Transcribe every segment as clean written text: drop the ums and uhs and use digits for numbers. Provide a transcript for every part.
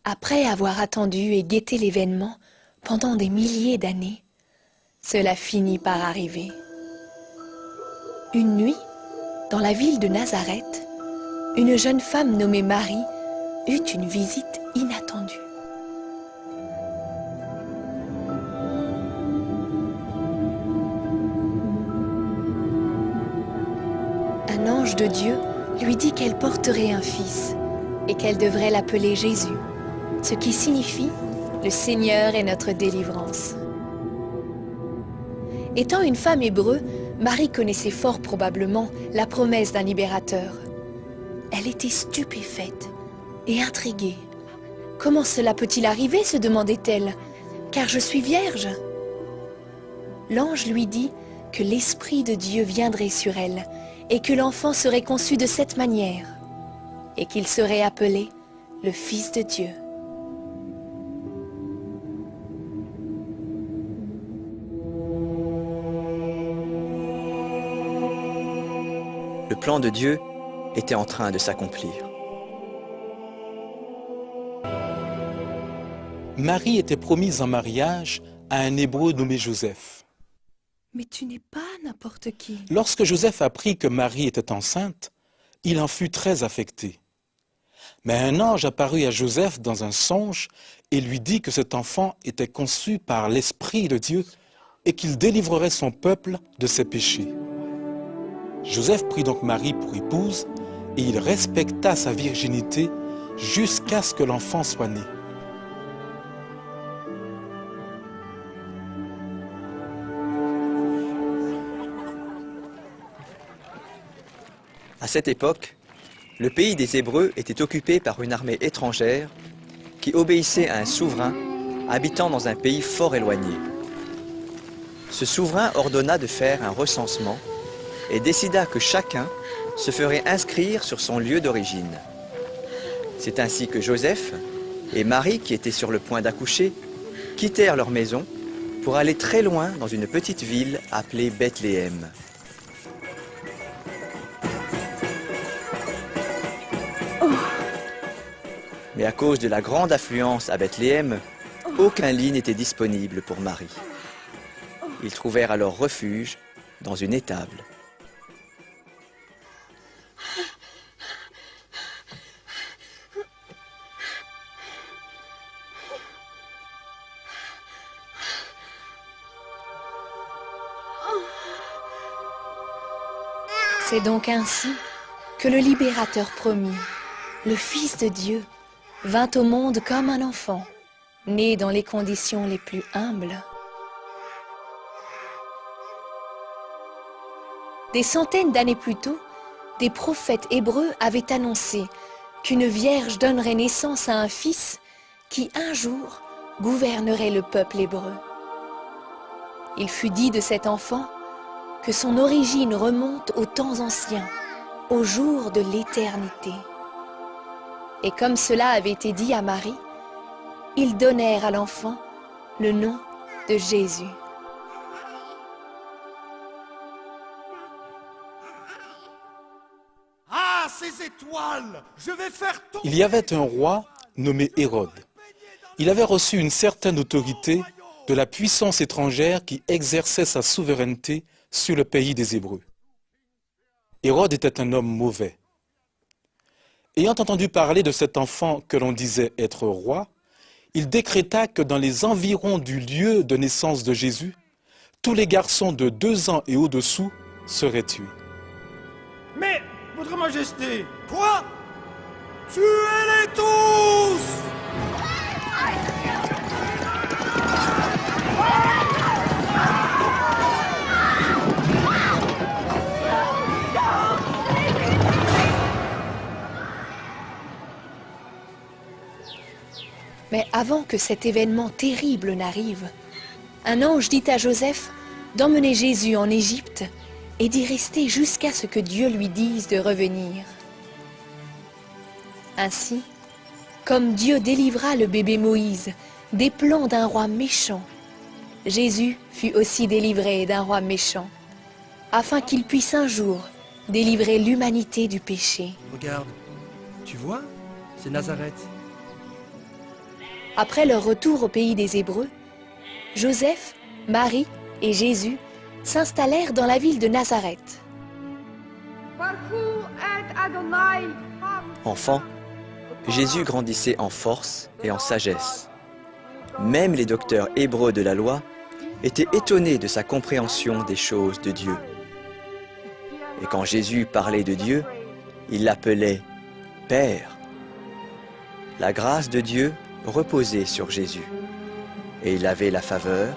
Après avoir attendu et guetté l'événement pendant des milliers d'années, cela finit par arriver. Une nuit, dans la ville de Nazareth, une jeune femme nommée Marie eut une visite inattendue. Un ange de Dieu lui dit qu'elle porterait un fils et qu'elle devrait l'appeler Jésus, ce qui signifie « Le Seigneur est notre délivrance ». Étant une femme hébreu, Marie connaissait fort probablement la promesse d'un libérateur. Elle était stupéfaite et intriguée. « Comment cela peut-il arriver ?» se demandait-elle, « car je suis vierge ?» L'ange lui dit que l'Esprit de Dieu viendrait sur elle et que l'enfant serait conçu de cette manière et qu'il serait appelé le Fils de Dieu. Le plan de Dieu était en train de s'accomplir. Marie était promise en mariage à un Hébreu nommé Joseph. Mais tu n'es pas n'importe qui. Lorsque Joseph apprit que Marie était enceinte, il en fut très affecté. Mais un ange apparut à Joseph dans un songe et lui dit que cet enfant était conçu par l'Esprit de Dieu et qu'il délivrerait son peuple de ses péchés. Joseph prit donc Marie pour épouse et il respecta sa virginité jusqu'à ce que l'enfant soit né. À cette époque, le pays des Hébreux était occupé par une armée étrangère qui obéissait à un souverain habitant dans un pays fort éloigné. Ce souverain ordonna de faire un recensement et décida que chacun se ferait inscrire sur son lieu d'origine. C'est ainsi que Joseph et Marie, qui étaient sur le point d'accoucher, quittèrent leur maison pour aller très loin dans une petite ville appelée Bethléem. Mais à cause de la grande affluence à Bethléem, aucun lit n'était disponible pour Marie. Ils trouvèrent alors refuge dans une étable. C'est donc ainsi que le libérateur promis, le Fils de Dieu, vint au monde comme un enfant, né dans les conditions les plus humbles. Des centaines d'années plus tôt, des prophètes hébreux avaient annoncé qu'une vierge donnerait naissance à un fils qui, un jour, gouvernerait le peuple hébreu. Il fut dit de cet enfant que son origine remonte aux temps anciens, au jour de l'éternité. Et comme cela avait été dit à Marie, ils donnèrent à l'enfant le nom de Jésus. Ah, ces étoiles! Je vais faire tomber... Il y avait un roi nommé Hérode. Il avait reçu une certaine autorité de la puissance étrangère qui exerçait sa souveraineté sur le pays des Hébreux. Hérode était un homme mauvais. Ayant entendu parler de cet enfant que l'on disait être roi, il décréta que dans les environs du lieu de naissance de Jésus, tous les garçons de 2 ans et au-dessous seraient tués. Mais, votre majesté, quoi? Tuez-les tous! Mais avant que cet événement terrible n'arrive, un ange dit à Joseph d'emmener Jésus en Égypte et d'y rester jusqu'à ce que Dieu lui dise de revenir. Ainsi, comme Dieu délivra le bébé Moïse des plans d'un roi méchant, Jésus fut aussi délivré d'un roi méchant, afin qu'il puisse un jour délivrer l'humanité du péché. Regarde, tu vois, c'est Nazareth. Après leur retour au pays des Hébreux, Joseph, Marie et Jésus s'installèrent dans la ville de Nazareth. Enfant, Jésus grandissait en force et en sagesse. Même les docteurs hébreux de la loi étaient étonnés de sa compréhension des choses de Dieu. Et quand Jésus parlait de Dieu, il l'appelait Père. La grâce de Dieu reposait sur Jésus, et il avait la faveur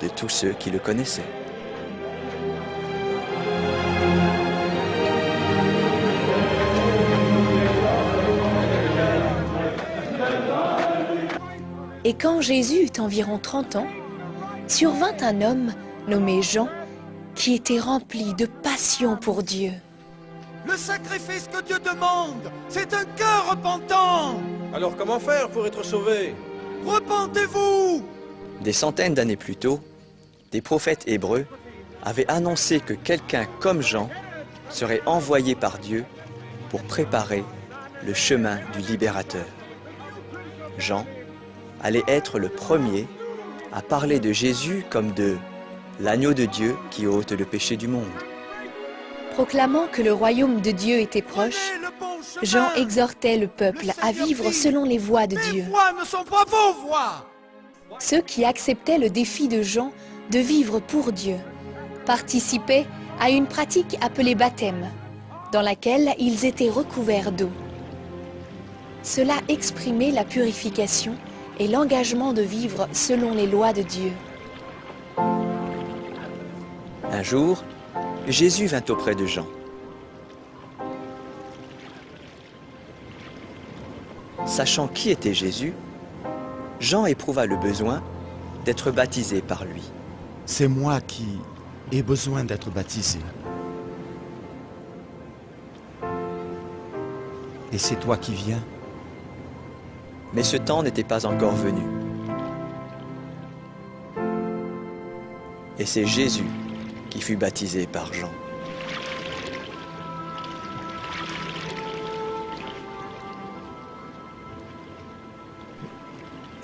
de tous ceux qui le connaissaient. Et quand Jésus eut environ 30 ans, survint un homme nommé Jean qui était rempli de passion pour Dieu. Le sacrifice que Dieu demande, c'est un cœur repentant. Alors comment faire pour être sauvé? Repentez-vous! Des centaines d'années plus tôt, des prophètes hébreux avaient annoncé que quelqu'un comme Jean serait envoyé par Dieu pour préparer le chemin du libérateur. Jean allait être le premier à parler de Jésus comme de l'agneau de Dieu qui ôte le péché du monde. Proclamant que le royaume de Dieu était proche, Prenez le bon chemin. Jean exhortait le peuple à vivre selon les voies de Mes Dieu. voix ne sont pas vos voix. Ceux qui acceptaient le défi de Jean de vivre pour Dieu participaient à une pratique appelée baptême, dans laquelle ils étaient recouverts d'eau. Cela exprimait la purification et l'engagement de vivre selon les lois de Dieu. Un jour, Jésus vint auprès de Jean. Sachant qui était Jésus, Jean éprouva le besoin d'être baptisé par lui. C'est moi qui ai besoin d'être baptisé. Et c'est toi qui viens. Mais ce temps n'était pas encore venu. Et c'est Jésus qui fut baptisé par Jean.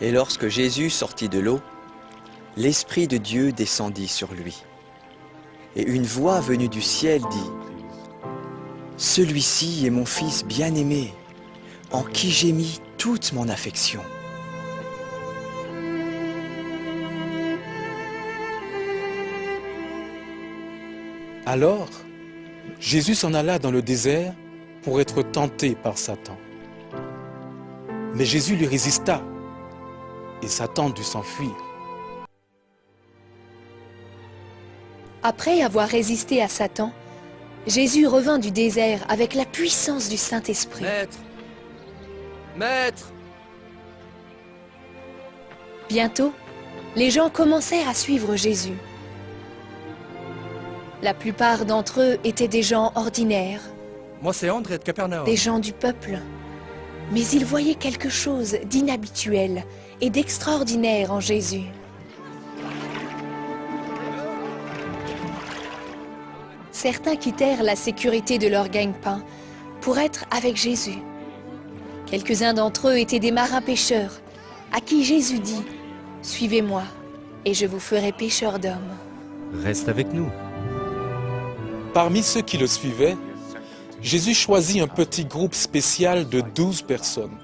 Et lorsque Jésus sortit de l'eau, l'Esprit de Dieu descendit sur lui. Et une voix venue du ciel dit : « Celui-ci est mon Fils bien-aimé, en qui j'ai mis toute mon affection. » Alors, Jésus s'en alla dans le désert pour être tenté par Satan. Mais Jésus lui résista et Satan dut s'enfuir. Après avoir résisté à Satan, Jésus revint du désert avec la puissance du Saint-Esprit. Maître! Maître! Bientôt, les gens commencèrent à suivre Jésus. La plupart d'entre eux étaient des gens ordinaires, Moi c'est André de Capernaum. des gens du peuple. Mais ils voyaient quelque chose d'inhabituel et d'extraordinaire en Jésus. Certains quittèrent la sécurité de leur gagne-pain pour être avec Jésus. Quelques-uns d'entre eux étaient des marins pêcheurs, à qui Jésus dit « Suivez-moi, et je vous ferai pêcheurs d'hommes. » Reste avec nous. Parmi ceux qui le suivaient, Jésus choisit un petit groupe spécial de 12 personnes.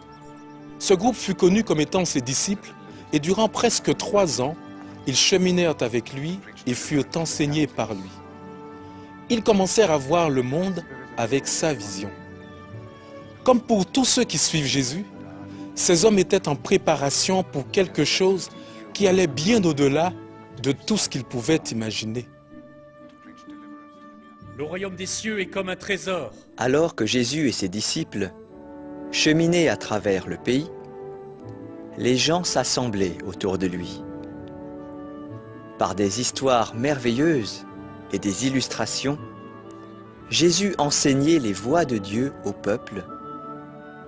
Ce groupe fut connu comme étant ses disciples et durant presque 3 ans, ils cheminèrent avec lui et furent enseignés par lui. Ils commencèrent à voir le monde avec sa vision. Comme pour tous ceux qui suivent Jésus, ces hommes étaient en préparation pour quelque chose qui allait bien au-delà de tout ce qu'ils pouvaient imaginer. Le royaume des cieux est comme un trésor. Alors que Jésus et ses disciples cheminaient à travers le pays, les gens s'assemblaient autour de lui. Par des histoires merveilleuses et des illustrations, Jésus enseignait les voies de Dieu au peuple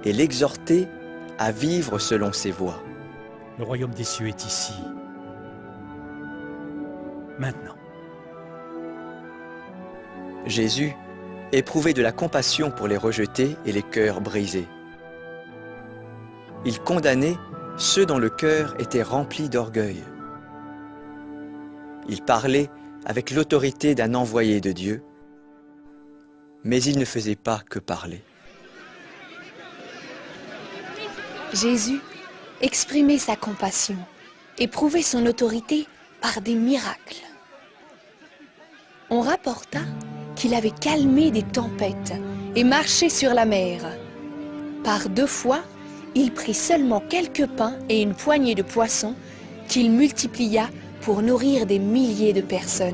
et l'exhortait à vivre selon ses voies. Le royaume des cieux est ici. Maintenant. Jésus éprouvait de la compassion pour les rejetés et les cœurs brisés. Il condamnait ceux dont le cœur était rempli d'orgueil. Il parlait avec l'autorité d'un envoyé de Dieu, mais il ne faisait pas que parler. Jésus exprimait sa compassion et prouvait son autorité par des miracles. On rapporta qu'il avait calmé des tempêtes et marché sur la mer. Par 2 fois, il prit seulement quelques pains et une poignée de poissons qu'il multiplia pour nourrir des milliers de personnes.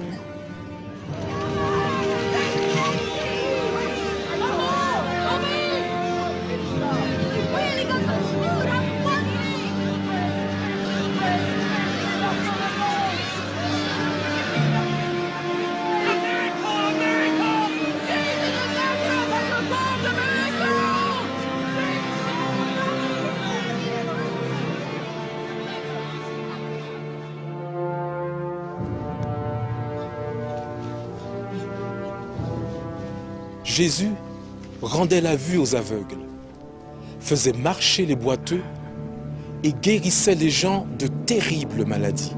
Jésus rendait la vue aux aveugles, faisait marcher les boiteux et guérissait les gens de terribles maladies.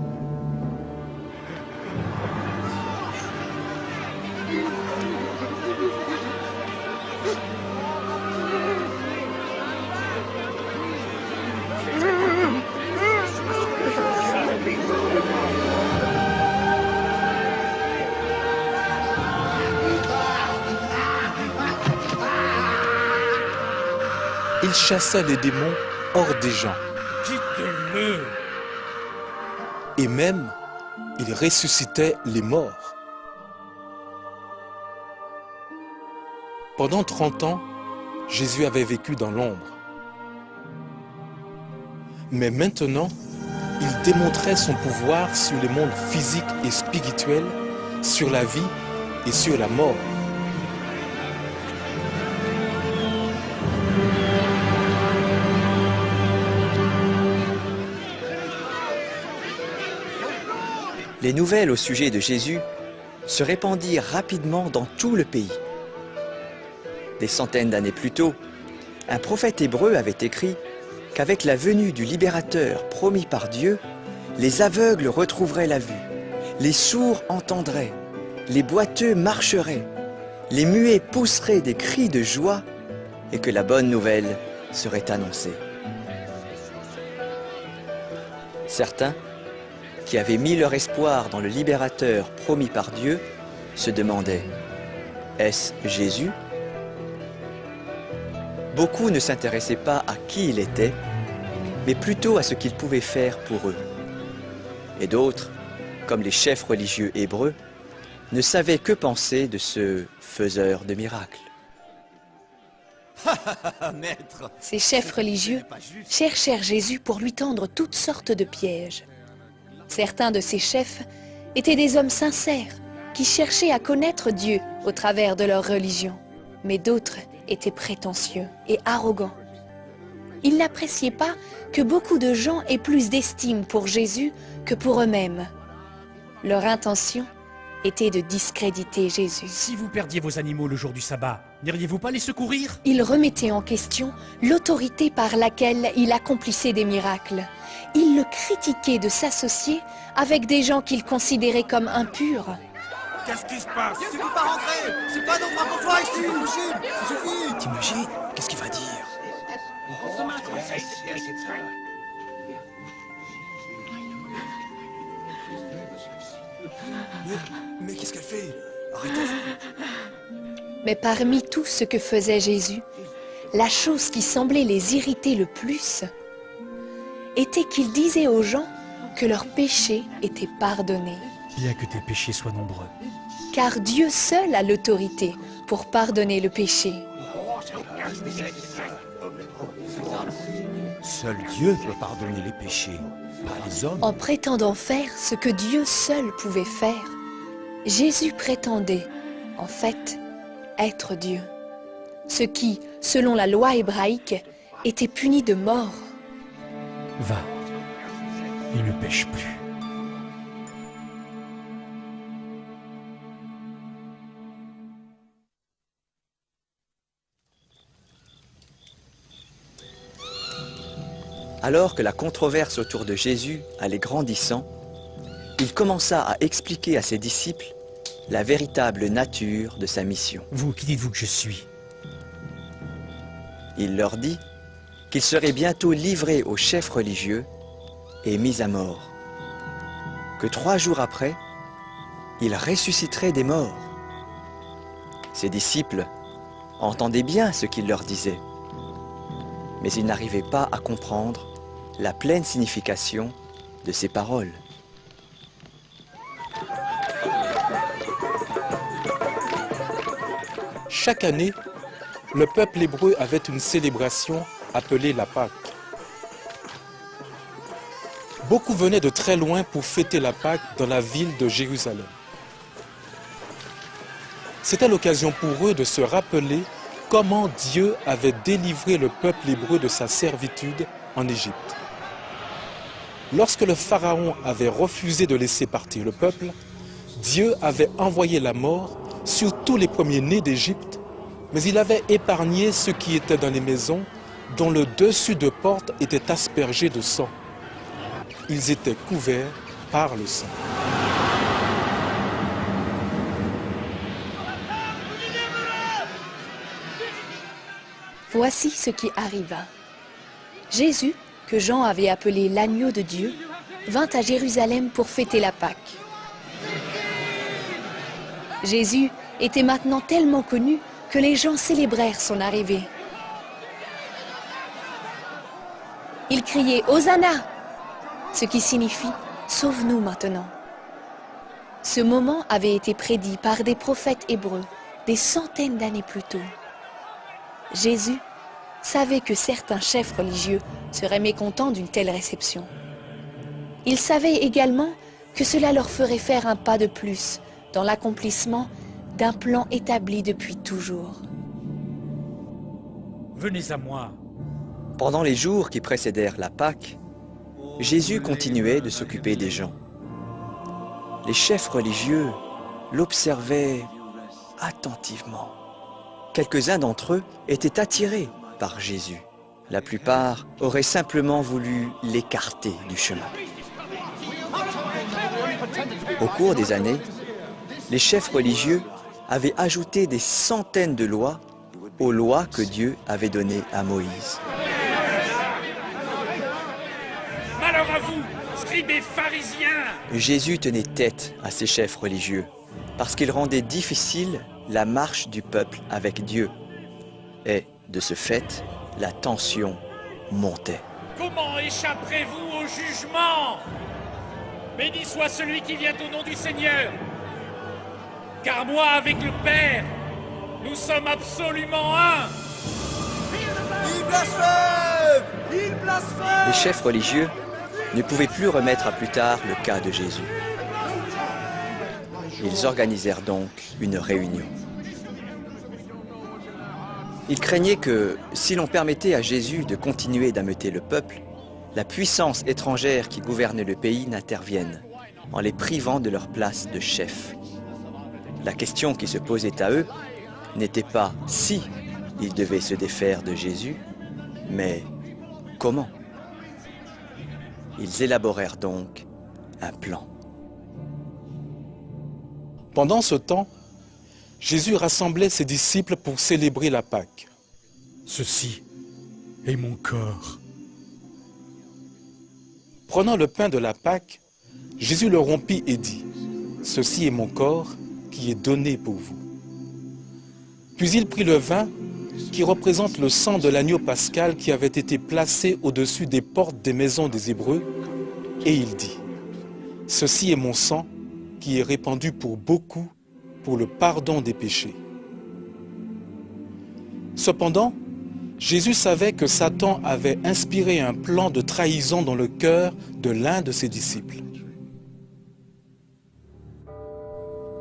Il chassait les démons hors des gens. Quittez-le! Et même, il ressuscitait les morts. Pendant 30 ans, Jésus avait vécu dans l'ombre. Mais maintenant, il démontrait son pouvoir sur les mondes physiques et spirituels, sur la vie et sur la mort. Les nouvelles au sujet de Jésus se répandirent rapidement dans tout le pays. Des centaines d'années plus tôt, un prophète hébreu avait écrit qu'avec la venue du libérateur promis par Dieu, les aveugles retrouveraient la vue, les sourds entendraient, les boiteux marcheraient, les muets pousseraient des cris de joie et que la bonne nouvelle serait annoncée. Certains, qui avaient mis leur espoir dans le libérateur promis par Dieu, se demandaient « Est-ce Jésus ?» Beaucoup ne s'intéressaient pas à qui il était, mais plutôt à ce qu'il pouvait faire pour eux. Et d'autres, comme les chefs religieux hébreux, ne savaient que penser de ce faiseur de miracles. Maître, Ces chefs religieux cherchèrent Jésus pour lui tendre toutes sortes de pièges. Certains de ces chefs étaient des hommes sincères qui cherchaient à connaître Dieu au travers de leur religion, mais d'autres étaient prétentieux et arrogants. Ils n'appréciaient pas que beaucoup de gens aient plus d'estime pour Jésus que pour eux-mêmes. Leur intention était de discréditer Jésus. Si vous perdiez vos animaux le jour du sabbat, n'iriez-vous pas les secourir? Ils remettaient en question l'autorité par laquelle il accomplissait des miracles. Ils le critiquaient de s'associer avec des gens qu'ils considéraient comme impurs. qu'est-ce qui se passe? Tu peux pas rentrer! C'est pas notre rapport ici! Impossible! Ça suffit! T'imagines? Qu'est-ce qu'il va dire? Mais qu'est-ce qu'elle fait? Arrêtez-la! Mais parmi tout ce que faisait Jésus, la chose qui semblait les irriter le plus était qu'il disait aux gens que leurs péchés étaient pardonnés. Bien que tes péchés soient nombreux. Car Dieu seul a l'autorité pour pardonner le péché. Seul Dieu peut pardonner les péchés, pas les hommes. En prétendant faire ce que Dieu seul pouvait faire, Jésus prétendait, en fait, être Dieu. Ce qui, selon la loi hébraïque, était puni de mort. Va. Il ne pêche plus. Alors que la controverse autour de Jésus allait grandissant, il commença à expliquer à ses disciples la véritable nature de sa mission. Vous, qui dites-vous que je suis? Il leur dit qu'il serait bientôt livré aux chefs religieux et mis à mort, que 3 jours après, il ressusciterait des morts. Ses disciples entendaient bien ce qu'il leur disait, mais ils n'arrivaient pas à comprendre la pleine signification de ces paroles. Chaque année, le peuple hébreu avait une célébration appelée la Pâque. Beaucoup venaient de très loin pour fêter la Pâque dans la ville de Jérusalem. C'était l'occasion pour eux de se rappeler comment Dieu avait délivré le peuple hébreu de sa servitude en Égypte. Lorsque le Pharaon avait refusé de laisser partir le peuple, Dieu avait envoyé la mort sur tous les premiers-nés d'Égypte, mais il avait épargné ceux qui étaient dans les maisons, dont le dessus de porte était aspergé de sang. Ils étaient couverts par le sang. Voici ce qui arriva. Jésus, que Jean avait appelé l'agneau de Dieu, vint à Jérusalem pour fêter la Pâque. Jésus était maintenant tellement connu que les gens célébrèrent son arrivée. Ils criaient « Hosanna !» ce qui signifie « Sauve-nous maintenant !» Ce moment avait été prédit par des prophètes hébreux des centaines d'années plus tôt. Jésus savait que certains chefs religieux seraient mécontents d'une telle réception. Il savait également que cela leur ferait faire un pas de plus dans l'accomplissement d'un plan établi depuis toujours. Venez à moi. Pendant les jours qui précédèrent la Pâque, Jésus continuait de s'occuper des gens. Les chefs religieux l'observaient attentivement. Quelques-uns d'entre eux étaient attirés par Jésus. La plupart auraient simplement voulu l'écarter du chemin. Au cours des années, les chefs religieux avaient ajouté des centaines de lois aux lois que Dieu avait données à Moïse. Malheur à vous, scribes et pharisiens! Jésus tenait tête à ces chefs religieux parce qu'ils rendaient difficile la marche du peuple avec Dieu. Et, de ce fait, la tension montait. Comment échapperez-vous au jugement? Béni soit celui qui vient au nom du Seigneur. Car moi, avec le Père, nous sommes absolument un. Il blasphème! Il blasphème! Les chefs religieux ne pouvaient plus remettre à plus tard le cas de Jésus. Ils organisèrent donc une réunion. Ils craignaient que, si l'on permettait à Jésus de continuer d'ameuter le peuple, la puissance étrangère qui gouvernait le pays n'intervienne, en les privant de leur place de chef. La question qui se posait à eux n'était pas si ils devaient se défaire de Jésus, mais comment. Ils élaborèrent donc un plan. Pendant ce temps, Jésus rassemblait ses disciples pour célébrer la Pâque. Ceci est mon corps. Prenant le pain de la Pâque, Jésus le rompit et dit, « Ceci est mon corps qui est donné pour vous. » Puis il prit le vin qui représente le sang de l'agneau pascal qui avait été placé au-dessus des portes des maisons des Hébreux, et il dit, « Ceci est mon sang qui est répandu pour beaucoup pour le pardon des péchés. » Cependant, Jésus savait que Satan avait inspiré un plan de trahison dans le cœur de l'un de ses disciples.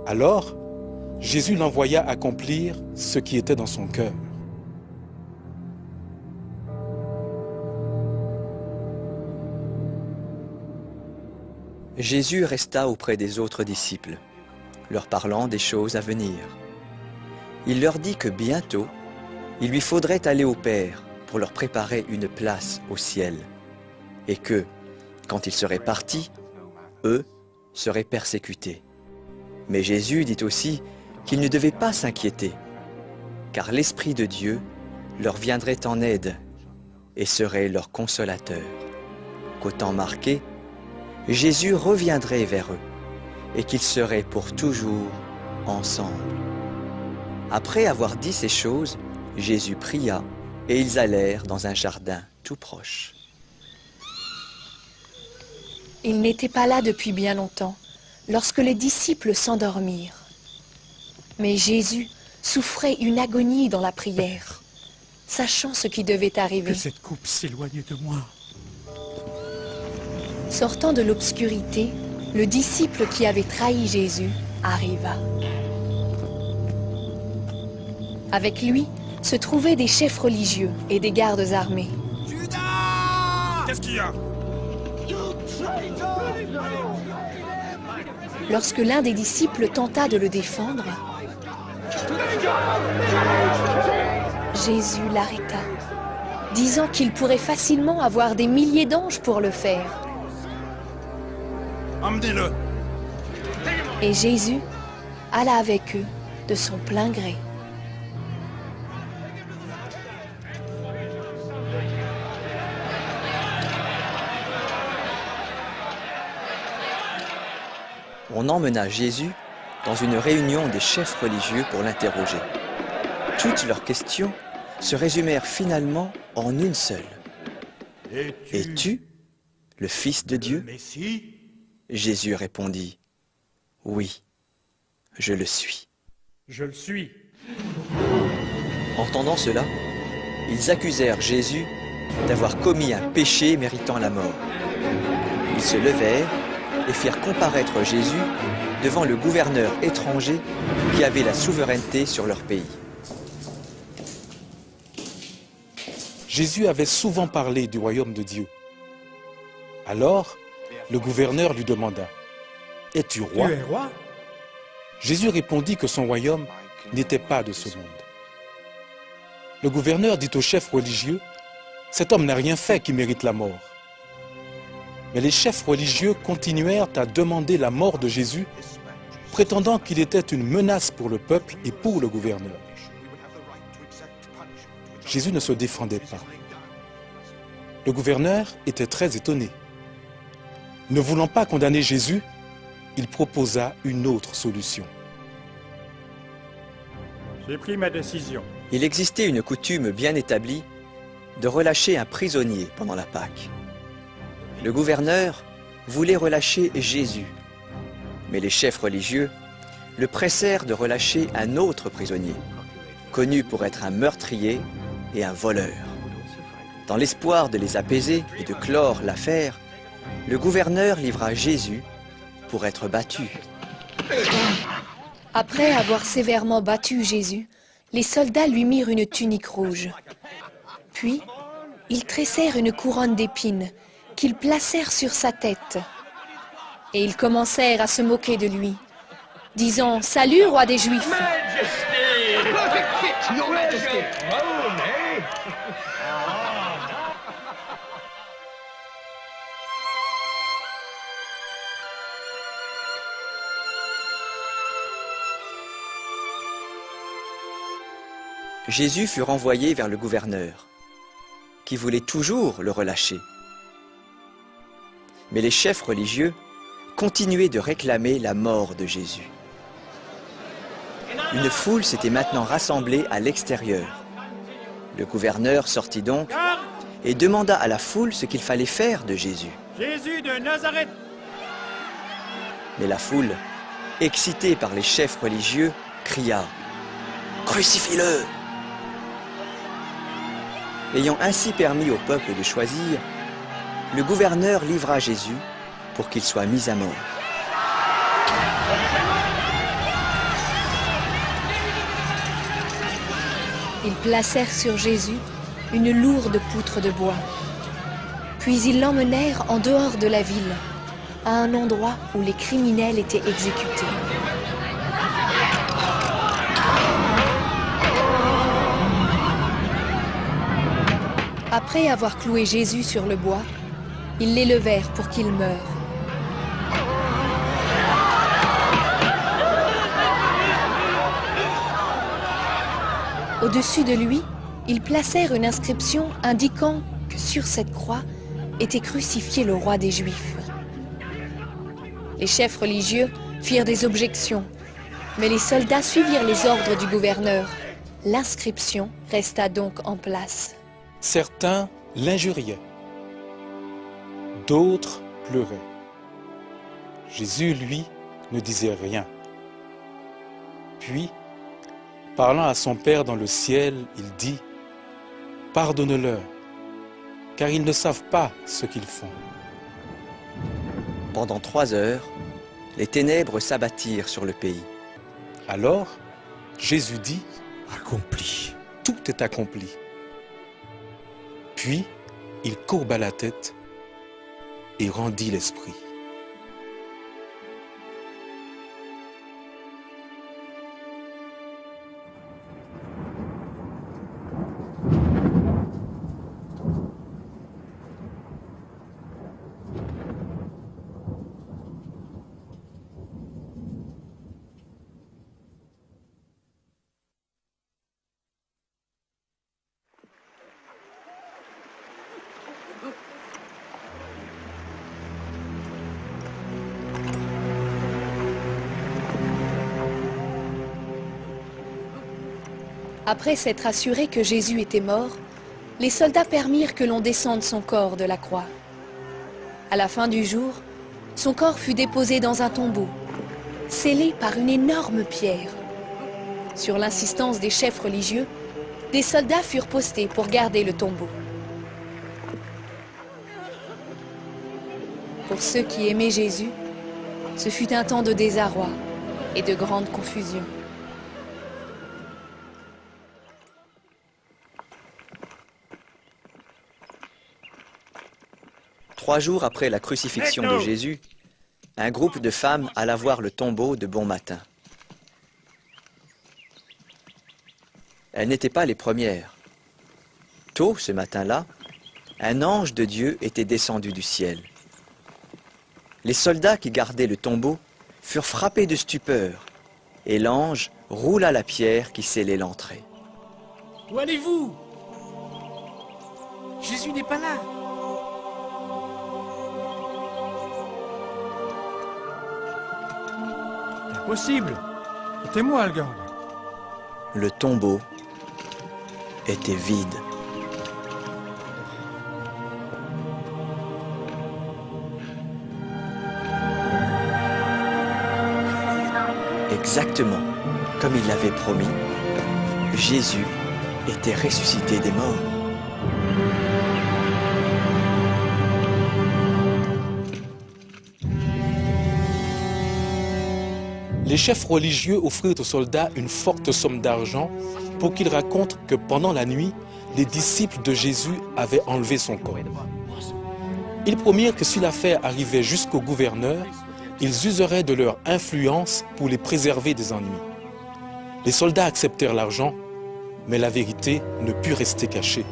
Alors, Jésus l'envoya accomplir ce qui était dans son cœur. Jésus resta auprès des autres disciples, leur parlant des choses à venir. Il leur dit que bientôt, il lui faudrait aller au Père pour leur préparer une place au ciel. et que, quand il serait parti, eux seraient persécutés. Mais Jésus dit aussi qu'ils ne devaient pas s'inquiéter, car l'Esprit de Dieu leur viendrait en aide et serait leur consolateur. Qu'au temps marqué, Jésus reviendrait vers eux et qu'ils seraient pour toujours ensemble. Après avoir dit ces choses, Jésus pria et ils allèrent dans un jardin tout proche. Il n'était pas là depuis bien longtemps, lorsque les disciples s'endormirent. Mais Jésus souffrait une agonie dans la prière, sachant ce qui devait arriver. Que cette coupe s'éloigne de moi. Sortant de l'obscurité, le disciple qui avait trahi Jésus arriva. Avec lui se trouvaient des chefs religieux et des gardes armés. Judas! Qu'est-ce qu'il y a? Lorsque l'un des disciples tenta de le défendre, Jésus l'arrêta, disant qu'il pourrait facilement avoir des milliers d'anges pour le faire. Emmenez-le! Et Jésus alla avec eux de son plein gré. On emmena Jésus dans une réunion des chefs religieux pour l'interroger. Toutes leurs questions se résumèrent finalement en une seule. Es-tu le Fils de Dieu? Messie? Jésus répondit, oui, je le suis. Je le suis. Entendant cela, ils accusèrent Jésus d'avoir commis un péché méritant la mort. Ils se levèrent et firent comparaître Jésus devant le gouverneur étranger qui avait la souveraineté sur leur pays. Jésus avait souvent parlé du royaume de Dieu. Alors, le gouverneur lui demanda, « Es-tu roi ?» Tu es roi? Jésus répondit que son royaume n'était pas de ce monde. Le gouverneur dit au chef religieux, « Cet homme n'a rien fait qui mérite la mort. » Mais les chefs religieux continuèrent à demander la mort de Jésus, prétendant qu'il était une menace pour le peuple et pour le gouverneur. Jésus ne se défendait pas. Le gouverneur était très étonné. Ne voulant pas condamner Jésus, il proposa une autre solution. J'ai pris ma décision. Il existait une coutume bien établie de relâcher un prisonnier pendant la Pâque. Le gouverneur voulait relâcher Jésus, mais les chefs religieux le pressèrent de relâcher un autre prisonnier, connu pour être un meurtrier et un voleur. Dans l'espoir de les apaiser et de clore l'affaire, le gouverneur livra Jésus pour être battu. Après avoir sévèrement battu Jésus, les soldats lui mirent une tunique rouge. Puis, ils tressèrent une couronne d'épines qu'ils placèrent sur sa tête. Et ils commencèrent à se moquer de lui, disant « Salut, roi des Juifs !» Jésus fut renvoyé vers le gouverneur, qui voulait toujours le relâcher. Mais les chefs religieux continuaient de réclamer la mort de Jésus. Une foule s'était maintenant rassemblée à l'extérieur. Le gouverneur sortit donc et demanda à la foule ce qu'il fallait faire de Jésus. Jésus de Nazareth! Mais la foule, excitée par les chefs religieux, cria « Crucifie-le » Ayant ainsi permis au peuple de choisir, le gouverneur livra Jésus pour qu'il soit mis à mort. Ils placèrent sur Jésus une lourde poutre de bois. Puis ils l'emmenèrent en dehors de la ville, à un endroit où les criminels étaient exécutés. Après avoir cloué Jésus sur le bois, Ils l'élevèrent pour qu'il meure. Au-dessus de lui, ils placèrent une inscription indiquant que sur cette croix était crucifié le roi des Juifs. Les chefs religieux firent des objections, mais les soldats suivirent les ordres du gouverneur. L'inscription resta donc en place. Certains l'injuriaient, d'autres pleuraient. Jésus, lui, ne disait rien. Puis, parlant à son Père dans le ciel, il dit « Pardonne-leur, car ils ne savent pas ce qu'ils font. » Pendant 3 heures, les ténèbres s'abattirent sur le pays. Alors, Jésus dit Accompli. « Tout est accompli. » Puis, il courba la tête et rendit l'esprit. Après s'être assuré que Jésus était mort, les soldats permirent que l'on descende son corps de la croix. À la fin du jour, son corps fut déposé dans un tombeau, scellé par une énorme pierre. Sur l'insistance des chefs religieux, des soldats furent postés pour garder le tombeau. Pour ceux qui aimaient Jésus, ce fut un temps de désarroi et de grande confusion. Trois jours après la crucifixion de Jésus, un groupe de femmes alla voir le tombeau de bon matin. Elles n'étaient pas les premières. Tôt ce matin-là, un ange de Dieu était descendu du ciel. Les soldats qui gardaient le tombeau furent frappés de stupeur, et l'ange roula la pierre qui scellait l'entrée. Où allez-vous? Jésus n'est pas là. Impossible. C'était moi le garde. Le tombeau était vide. Exactement comme il l'avait promis, Jésus était ressuscité des morts. Les chefs religieux offrirent aux soldats une forte somme d'argent pour qu'ils racontent que pendant la nuit, les disciples de Jésus avaient enlevé son corps. Ils promirent que si l'affaire arrivait jusqu'au gouverneur, ils useraient de leur influence pour les préserver des ennuis. Les soldats acceptèrent l'argent, mais la vérité ne put rester cachée.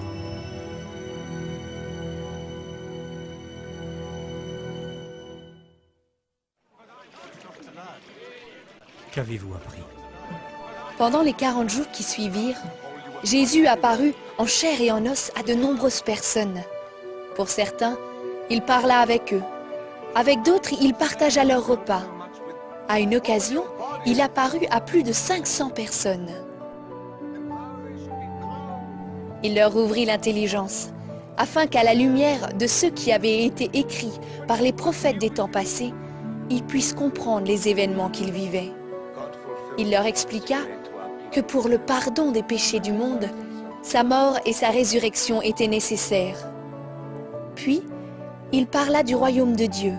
Qu'avez-vous appris? Pendant les 40 jours qui suivirent, Jésus apparut en chair et en os à de nombreuses personnes. Pour certains, il parla avec eux. Avec d'autres, il partagea leur repas. À une occasion, il apparut à plus de 500 personnes. Il leur ouvrit l'intelligence, afin qu'à la lumière de ce qui avait été écrit par les prophètes des temps passés, ils puissent comprendre les événements qu'ils vivaient. Il leur expliqua que pour le pardon des péchés du monde, sa mort et sa résurrection étaient nécessaires. Puis, il parla du royaume de Dieu,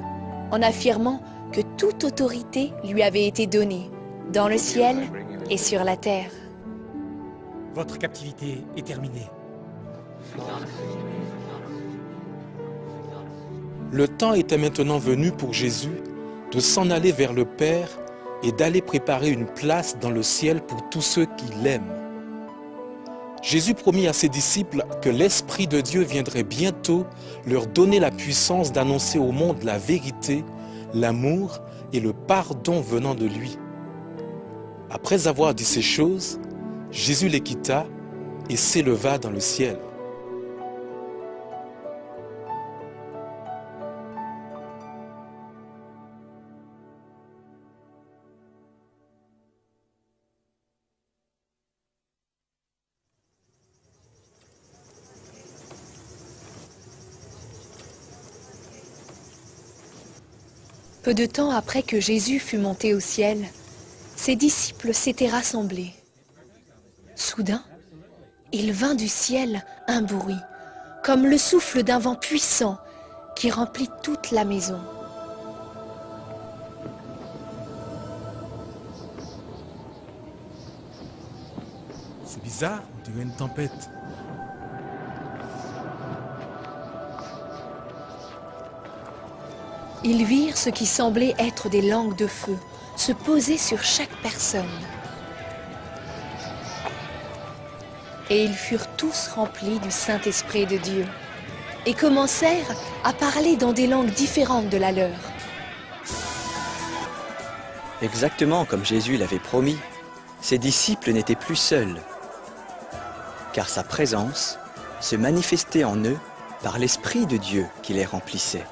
en affirmant que toute autorité lui avait été donnée, dans le ciel et sur la terre. Votre captivité est terminée. Le temps était maintenant venu pour Jésus de s'en aller vers le Père et d'aller préparer une place dans le ciel pour tous ceux qui l'aiment. Jésus promit à ses disciples que l'Esprit de Dieu viendrait bientôt leur donner la puissance d'annoncer au monde la vérité, l'amour et le pardon venant de lui. Après avoir dit ces choses, Jésus les quitta et s'éleva dans le ciel. Peu de temps après que Jésus fut monté au ciel, ses disciples s'étaient rassemblés. Soudain, il vint du ciel un bruit, comme le souffle d'un vent puissant qui remplit toute la maison. C'est bizarre, on dirait une tempête. Ils virent ce qui semblait être des langues de feu se poser sur chaque personne. Et ils furent tous remplis du Saint-Esprit de Dieu et commencèrent à parler dans des langues différentes de la leur. Exactement comme Jésus l'avait promis, ses disciples n'étaient plus seuls, car sa présence se manifestait en eux par l'Esprit de Dieu qui les remplissait.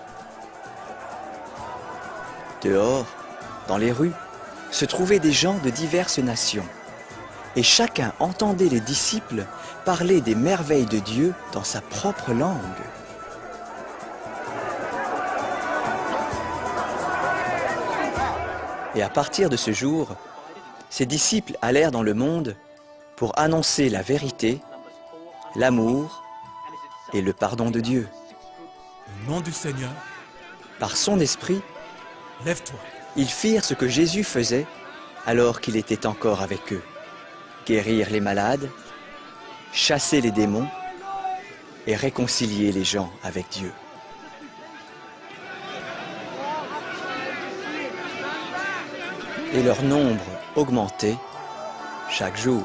Dehors, dans les rues, se trouvaient des gens de diverses nations, et chacun entendait les disciples parler des merveilles de Dieu dans sa propre langue. Et à partir de ce jour, ses disciples allèrent dans le monde pour annoncer la vérité, l'amour et le pardon de Dieu. Au nom du Seigneur, Par son esprit, lève-toi. ils firent ce que Jésus faisait alors qu'il était encore avec eux. Guérir les malades, chasser les démons et réconcilier les gens avec Dieu. Et leur nombre augmentait chaque jour.